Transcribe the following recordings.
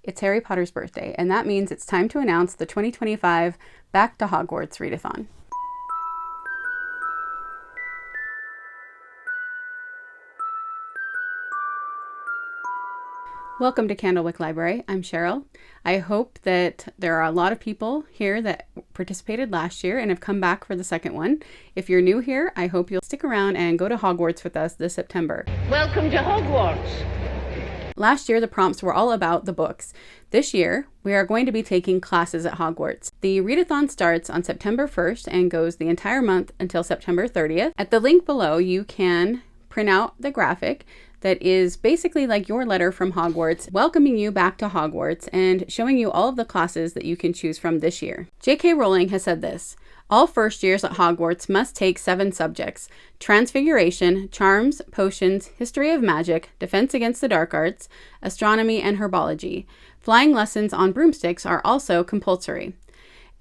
it's Harry Potter's birthday, and that means it's time to announce the 2025 Back to Hogwarts Readathon. Welcome to Candlewick Library. I'm Cheryl. I hope that there are a lot of people here that participated last year and have come back for the second one. If you're new here, I hope you'll stick around and go to Hogwarts with us this September. Welcome to Hogwarts. Last year, the prompts were all about the books. This year, we are going to be taking classes at Hogwarts. The Readathon starts on September 1st and goes the entire month until September 30th. At the link below, you can print out the graphic that is basically like your letter from Hogwarts, welcoming you back to Hogwarts and showing you all of the classes that you can choose from this year. J.K. Rowling has said this: all first years at Hogwarts must take 7 subjects: Transfiguration, Charms, Potions, History of Magic, Defense Against the Dark Arts, Astronomy, and Herbology. Flying lessons on broomsticks are also compulsory.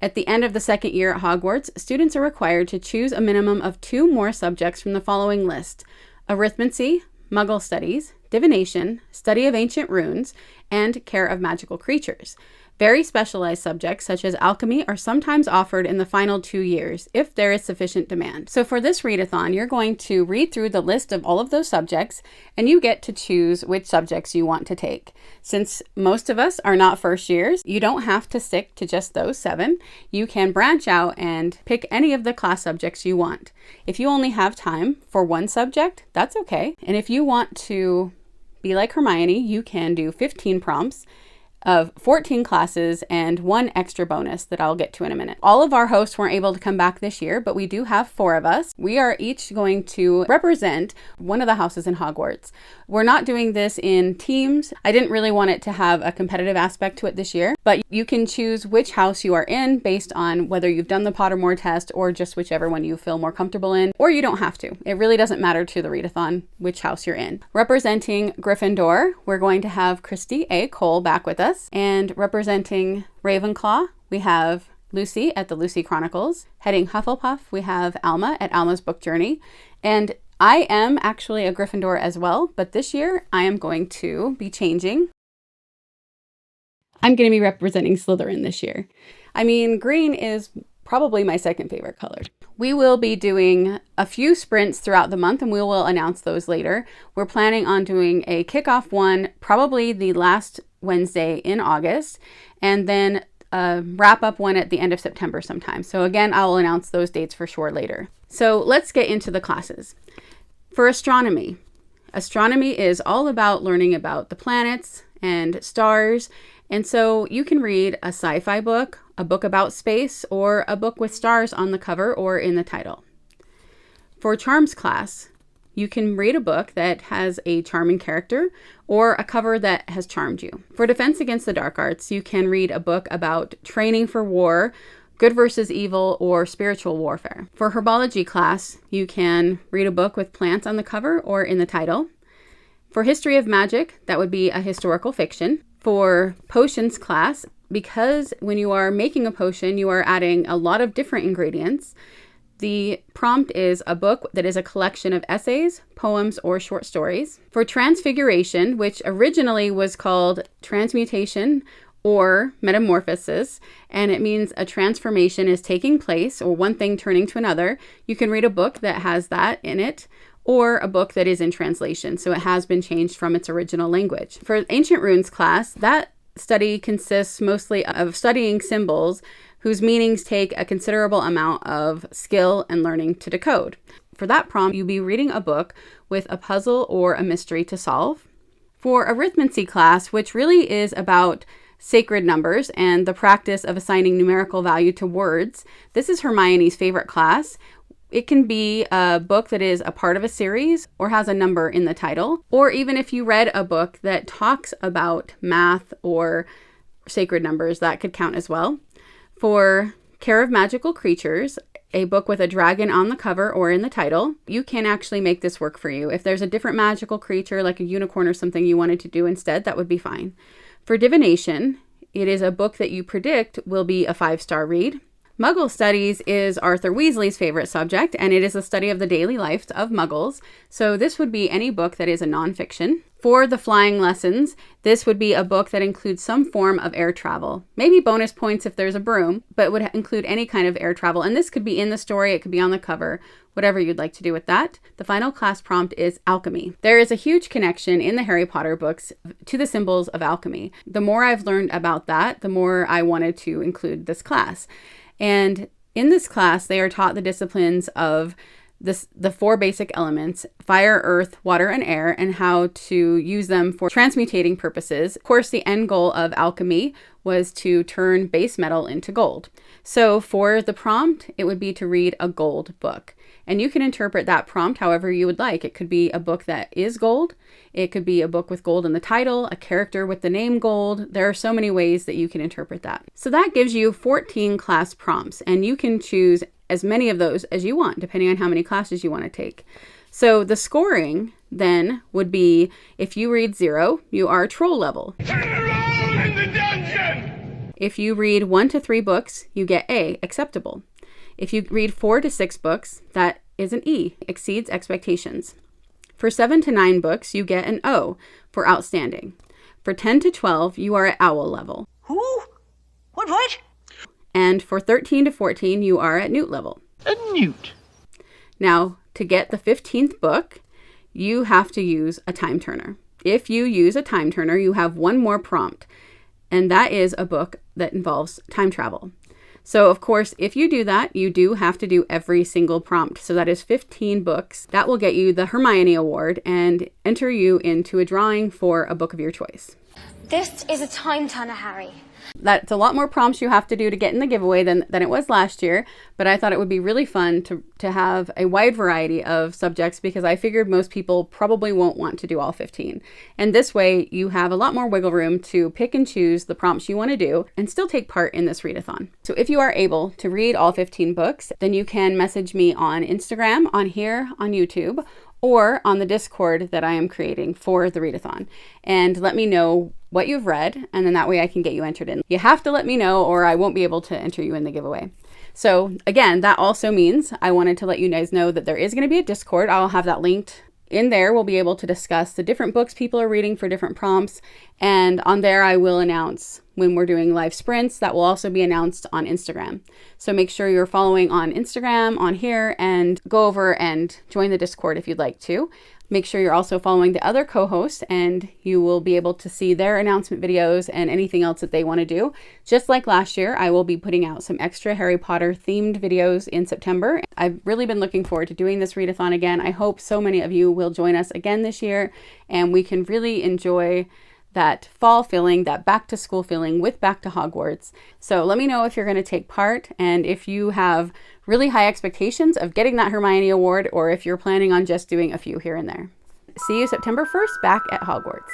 At the end of the second year at Hogwarts, students are required to choose a minimum of 2 more subjects from the following list: Arithmancy, Muggle Studies, Divination, Study of Ancient Runes, and Care of Magical Creatures. Very specialized subjects such as alchemy are sometimes offered in the final 2 years if there is sufficient demand. So for this readathon, you're going to read through the list of all of those subjects and you get to choose which subjects you want to take. Since most of us are not first years, you don't have to stick to just those 7. You can branch out and pick any of the class subjects you want. If you only have time for one subject, that's okay. And if you want to be like Hermione, you can do 15 prompts of 14 classes and 1 extra bonus that I'll get to in a minute. All of our hosts weren't able to come back this year, but we do have 4 of us. We are each going to represent one of the houses in Hogwarts. We're not doing this in teams. I didn't really want it to have a competitive aspect to it this year, but you can choose which house you are in based on whether you've done the Pottermore test or just whichever one you feel more comfortable in, or you don't have to. It really doesn't matter to the readathon which house you're in. Representing Gryffindor, we're going to have Christy A. Cole back with us. And representing Ravenclaw, we have Lucy at the Lucy Chronicles. Heading Hufflepuff, we have Alma at Alma's Book Journey. And I am actually a Gryffindor as well, but this year I am going to be changing. I'm going to be representing Slytherin this year. I mean, green is probably my second favorite color. We will be doing a few sprints throughout the month and we will announce those later. We're planning on doing a kickoff one, probably the last Wednesday in August, and then a wrap up one at the end of September sometime. So again, I will announce those dates for sure later. So let's get into the classes. For astronomy, astronomy is all about learning about the planets and stars. And so you can read a sci-fi book, a book about space, or a book with stars on the cover or in the title. For charms class, you can read a book that has a charming character or a cover that has charmed you. For Defense Against the Dark Arts, you can read a book about training for war, good versus evil, or spiritual warfare. For Herbology class, you can read a book with plants on the cover or in the title. For History of Magic, that would be a historical fiction. For Potions class, because when you are making a potion, you are adding a lot of different ingredients, the prompt is a book that is a collection of essays, poems, or short stories. For Transfiguration, which originally was called Transmutation or Metamorphosis, and it means a transformation is taking place or one thing turning to another, you can read a book that has that in it, or a book that is in translation, so it has been changed from its original language. For Ancient Runes class, that study consists mostly of studying symbols whose meanings take a considerable amount of skill and learning to decode. For that prompt, you'll be reading a book with a puzzle or a mystery to solve. For Arithmancy class, which really is about sacred numbers and the practice of assigning numerical value to words, this is Hermione's favorite class. It can be a book that is a part of a series or has a number in the title, or even if you read a book that talks about math or sacred numbers, that could count as well. For Care of Magical Creatures, a book with a dragon on the cover or in the title, you can actually make this work for you. If there's a different magical creature like a unicorn or something you wanted to do instead, that would be fine. For Divination, it is a book that you predict will be a 5-star read. Muggle Studies is Arthur Weasley's favorite subject, and it is a study of the daily lives of Muggles. So this would be any book that is a nonfiction. For the flying lessons, this would be a book that includes some form of air travel. Maybe bonus points if there's a broom, but would include any kind of air travel. And this could be in the story, it could be on the cover, whatever you'd like to do with that. The final class prompt is alchemy. There is a huge connection in the Harry Potter books to the symbols of alchemy. The more I've learned about that, the more I wanted to include this class. And in this class, they are taught the disciplines of the 4 basic elements: fire, earth, water, and air, and how to use them for transmutating purposes. Of course, the end goal of alchemy was to turn base metal into gold. So for the prompt, it would be to read a gold book. And you can interpret that prompt however you would like. It could be a book that is gold. It could be a book with gold in the title, a character with the name gold. There are so many ways that you can interpret that. So that gives you 14 class prompts, and you can choose as many of those as you want, depending on how many classes you want to take. So the scoring then would be, if you read 0, you are troll level. In the dungeon! If you read 1 to 3 books, you get A, acceptable. If you read 4 to 6 books, that is an E, exceeds expectations. For 7 to 9 books, you get an O, for outstanding. For 10 to 12, you are at owl level. Who? What? And for 13 to 14, you are at newt level. A newt. Now, to get the 15th book, you have to use a time turner. If you use a time turner, you have one more prompt, and that is a book that involves time travel. So, of course, if you do that, you do have to do every single prompt. So that is 15 books. That will get you the Hermione Award and enter you into a drawing for a book of your choice. This is a time turner, Harry. That's a lot more prompts you have to do to get in the giveaway than it was last year, but I thought it would be really fun to have a wide variety of subjects, because I figured most people probably won't want to do all 15. And this way you have a lot more wiggle room to pick and choose the prompts you want to do and still take part in this readathon. So if you are able to read all 15 books, then you can message me on Instagram, on here, on YouTube, or on the Discord that I am creating for the readathon, and let me know what you've read, and then that way I can get you entered in. You have to let me know or I won't be able to enter you in the giveaway. So again, that also means I wanted to let you guys know that there is going to be a Discord. I'll have that linked. In there, we'll be able to discuss the different books people are reading for different prompts. And on there, I will announce when we're doing live sprints. That will also be announced on Instagram. So make sure you're following on Instagram, on here, and go over and join the Discord if you'd like to. Make sure you're also following the other co-hosts, and you will be able to see their announcement videos and anything else that they want to do. Just like last year, I will be putting out some extra Harry Potter themed videos in September. I've really been looking forward to doing this readathon again. I hope so many of you will join us again this year, and we can really enjoy that fall feeling, that back to school feeling with Back to Hogwarts. So let me know if you're going to take part, and if you have really high expectations of getting that Hermione Award, or if you're planning on just doing a few here and there. See you September 1st back at Hogwarts.